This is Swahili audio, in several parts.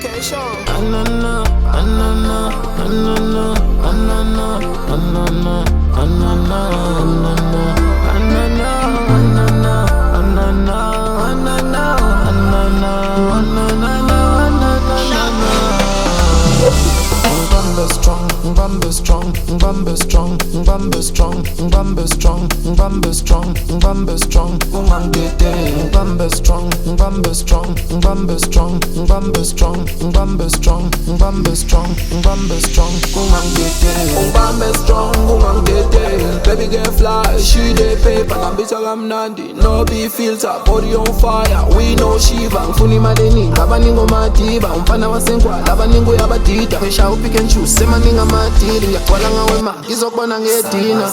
Okay, sure. Anana, anana, anana, anana, anana, anana, anana, anana, anana, anana, anana, anana, anana. Bambe strong, Bambe strong, Bambe strong, Bambe strong, Bambe strong, Bambe strong, Bambe strong, umangete. Bambe strong, Bambe strong, Bambe strong, Bambe strong, Bambe strong, Bambe strong, Bambe strong, umangete. Bambe strong, umangete. Baby girl fly, she dey paper, na bitch nandi, no be filter, body on fire. We know Shiva, mfuni madeni, kabaningo matiba, umfana wasenkwa, labaningo yabatita. Pesha pick and choose, sema ninga matiri, yakwala nga wema, izokbona ngetina.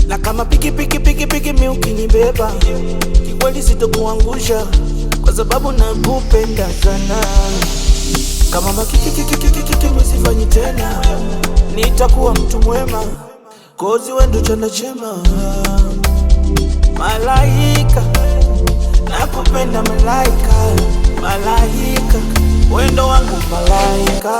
Na kama piki mi ukinibeba, kikweli sitokuangusha, kwa sababu nakupenda sana. Kama makiki misifanyi tena, nitakuwa mtu mwema, kozi wendo chana chema. Malaika, nakupenda malaika, malaika, wendo wangu malaika.